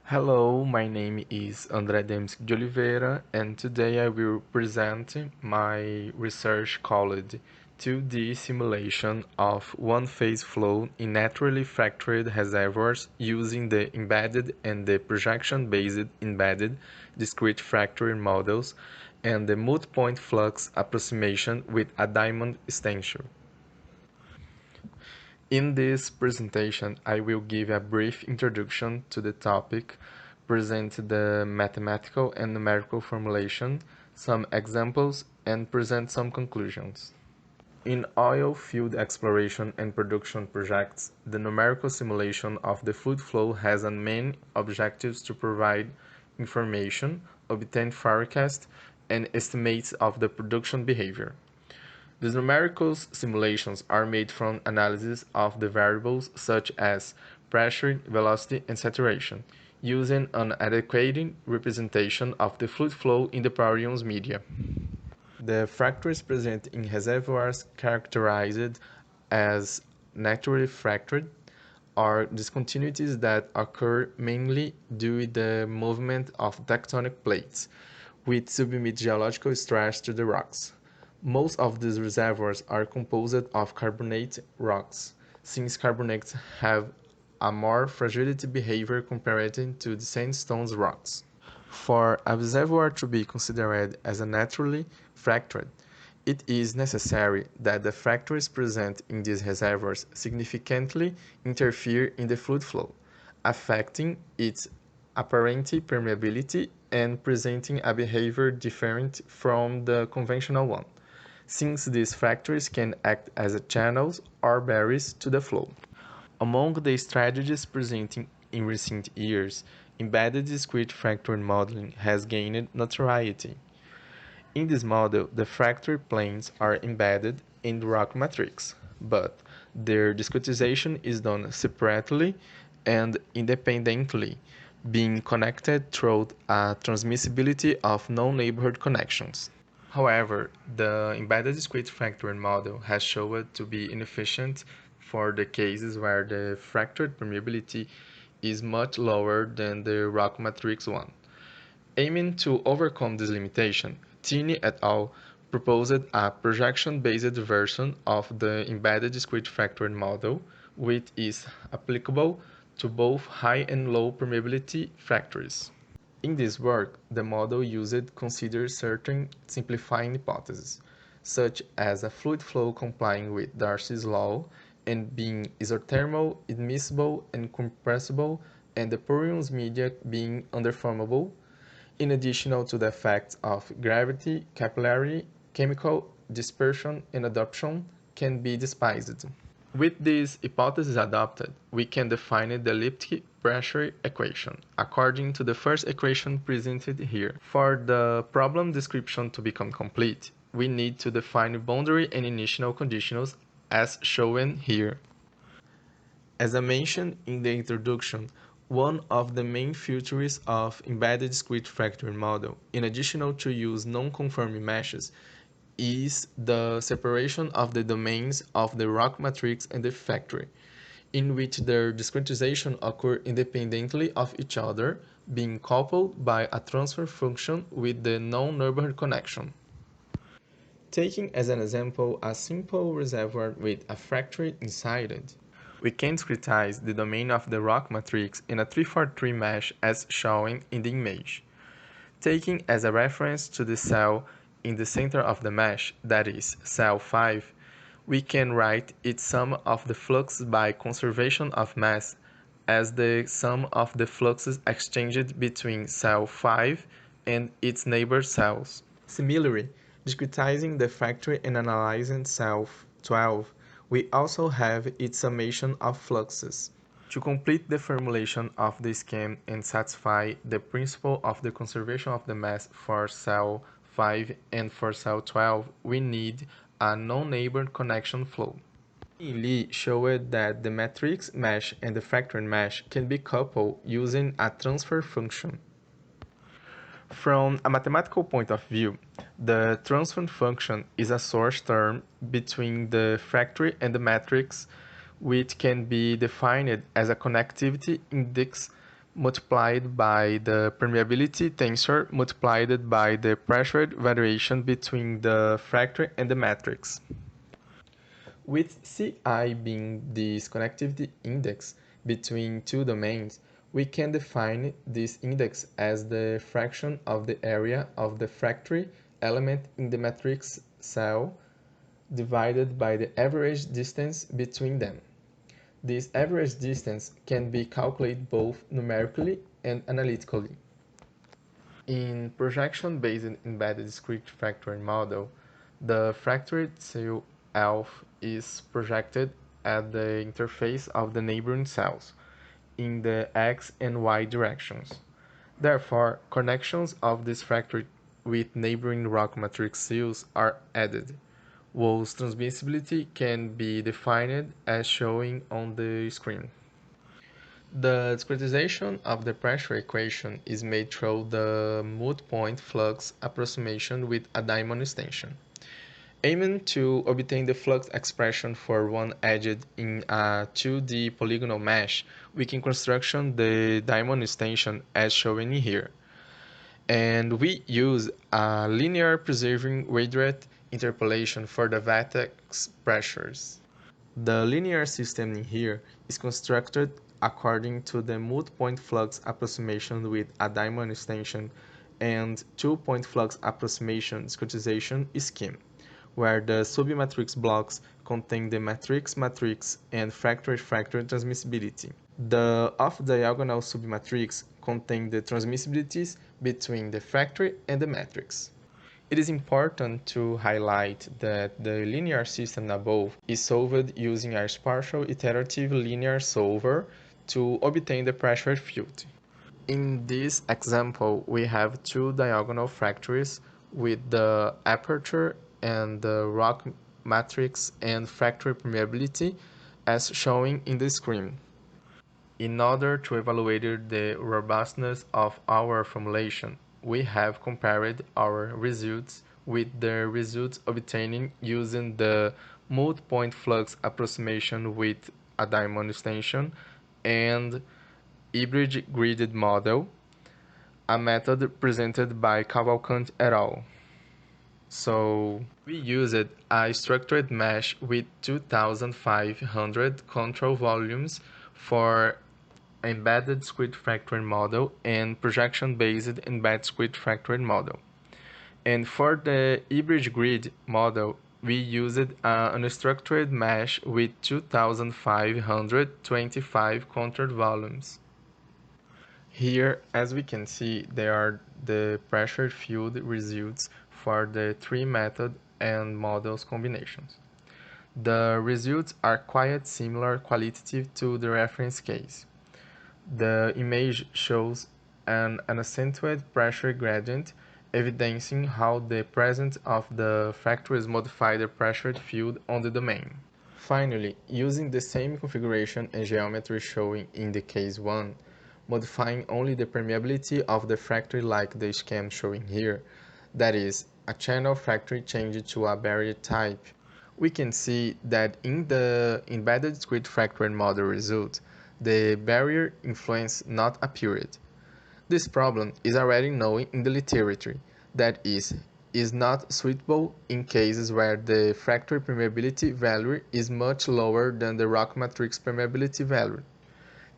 Hello, my name is André Demes de Oliveira, and today I will present my research called 2D simulation of one-phase flow in naturally fractured reservoirs using the embedded and the projection-based embedded discrete fracture models and the multi-point flux approximation with a diamond extension. In this presentation, I will give a brief introduction to the topic, present the mathematical and numerical formulation, some examples, and present some conclusions. In oil field exploration and production projects, the numerical simulation of the fluid flow has as main objectives to provide information, obtain forecasts, and estimates of the production behavior. These numerical simulations are made from analysis of the variables such as pressure, velocity, and saturation, using an adequate representation of the fluid flow in the Poirion's media. The fractures present in reservoirs characterized as naturally fractured are discontinuities that occur mainly due to the movement of tectonic plates, which submit geological stress to the rocks. Most of these reservoirs are composed of carbonate rocks, since carbonates have a more fragility behavior compared to the sandstone rocks. For a reservoir to be considered as a naturally fractured, it is necessary that the fractures present in these reservoirs significantly interfere in the fluid flow, affecting its apparent permeability and presenting a behavior different from the conventional one, since these fractures can act as channels or barriers to the flow. Among the strategies presenting in recent years, embedded discrete fracture modeling has gained notoriety. In this model, the fracture planes are embedded in the rock matrix, but their discretization is done separately and independently, being connected through a transmissibility of non-neighborhood connections. However, the embedded discrete fracture model has shown to be inefficient for the cases where the fractured permeability is much lower than the rock matrix one. Aiming to overcome this limitation, Tini et al. Proposed a projection-based version of the embedded discrete fracture model, which is applicable to both high and low permeability fractures. In this work, the model used considers certain simplifying hypotheses, such as a fluid flow complying with Darcy's law and being isothermal, immiscible, and compressible, and the Poirion's media being underformable, in addition to the effects of gravity, capillarity, chemical dispersion, and adsorption can be despised. With this hypothesis adopted, we can define the elliptic pressure equation, according to the first equation presented here. For the problem description to become complete, we need to define boundary and initial conditions as shown here. As I mentioned in the introduction, one of the main features of embedded discrete fracture model, in addition to use non-conforming meshes, is the separation of the domains of the rock matrix and the factory, in which their discretization occur independently of each other, being coupled by a transfer function with the non-neighborhood connection. Taking as an example a simple reservoir with a fracture inside it, we can discretize the domain of the rock matrix in a 3-4-3 mesh as shown in the image. Taking as a reference to the cell in the center of the mesh, that is, cell 5, we can write its sum of the fluxes by conservation of mass as the sum of the fluxes exchanged between cell 5 and its neighbor cells. Similarly, discretizing the fracture and analyzing cell 12, we also have its summation of fluxes. To complete the formulation of the scheme and satisfy the principle of the conservation of the mass for cell 5 and for cell 12, we need a non-neighbor connection flow. Lee showed that the matrix mesh and the fracture mesh can be coupled using a transfer function. From a mathematical point of view, the transfer function is a source term between the fracture and the matrix, which can be defined as a connectivity index multiplied by the permeability tensor multiplied by the pressure variation between the fracture and the matrix. With Ci being this connectivity index between two domains, we can define this index as the fraction of the area of the fracture element in the matrix cell divided by the average distance between them. This average distance can be calculated both numerically and analytically. In projection-based embedded discrete fracture model, the fractured cell F is projected at the interface of the neighboring cells in the x and y directions. Therefore, connections of this fracture with neighboring rock matrix cells are added, whose transmissibility can be defined as shown on the screen. The discretization of the pressure equation is made through the mode-point flux approximation with a diamond extension. Aiming to obtain the flux expression for one edged in a 2D polygonal mesh, we can construct the diamond extension as shown here. And we use a linear preserving radiate interpolation for the vertex pressures. The linear system in here is constructed according to the mode-point flux approximation with a diamond extension and two-point flux approximation discretization scheme, where the submatrix blocks contain the matrix and fracture transmissibility. The off-diagonal submatrix contain the transmissibilities between the fracture and the matrix. It is important to highlight that the linear system above is solved using a partial iterative linear solver to obtain the pressure field. In this example, we have two diagonal fractures with the aperture and the rock matrix and fracture permeability as shown in the screen. In order to evaluate the robustness of our formulation, we have compared our results with the results obtained using the mode-point flux approximation with a diamond extension and hybrid gridded model, a method presented by Cavalcante et al. So we used a structured mesh with 2,500 control volumes for embedded discrete fracture model and projection-based embedded discrete fracture model. And for the hybrid grid model, we used an unstructured mesh with 2,525 control volumes. Here, as we can see, there are the pressure field results for the three method and models combinations. The results are quite similar qualitative to the reference case. The image shows an accentuated pressure gradient evidencing how the presence of the fractures modify the pressure field on the domain. Finally, using the same configuration and geometry shown in the case 1, modifying only the permeability of the fracture like the scheme showing here, that is, a channel fracture changed to a barrier type, we can see that in the embedded discrete fracture model result, the barrier influence not appeared. This problem is already known in the literature, that is not suitable in cases where the fracture permeability value is much lower than the rock matrix permeability value.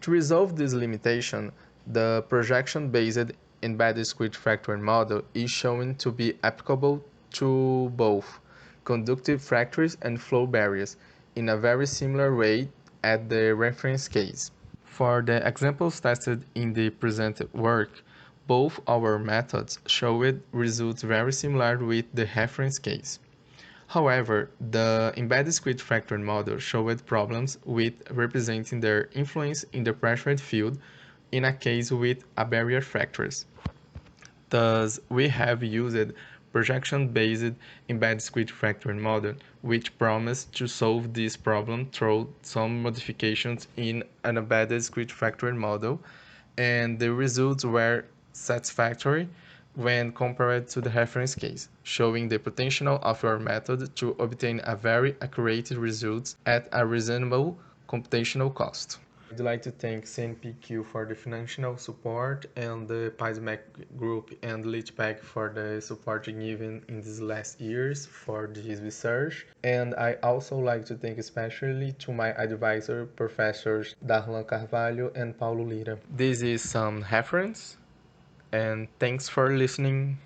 To resolve this limitation, the projection-based embedded discrete fracture model is shown to be applicable to both conductive fractures and flow barriers in a very similar way at the reference case. For the examples tested in the presented work, both our methods showed results very similar with the reference case. However, the embedded discrete fracture model showed problems with representing their influence in the pressure field in a case with a barrier fractures. Thus, we have used projection-based embedded discrete fracture model, which promised to solve this problem through some modifications in an embedded discrete fracture model, and the results were satisfactory when compared to the reference case, showing the potential of our method to obtain a very accurate results at a reasonable computational cost. I'd like to thank CNPq for the financial support and the PASMAC group and Litpack for the support given in these last years for this research. And I also like to thank especially to my advisor, Professors Darlan Carvalho and Paulo Lira. This is some reference, and thanks for listening.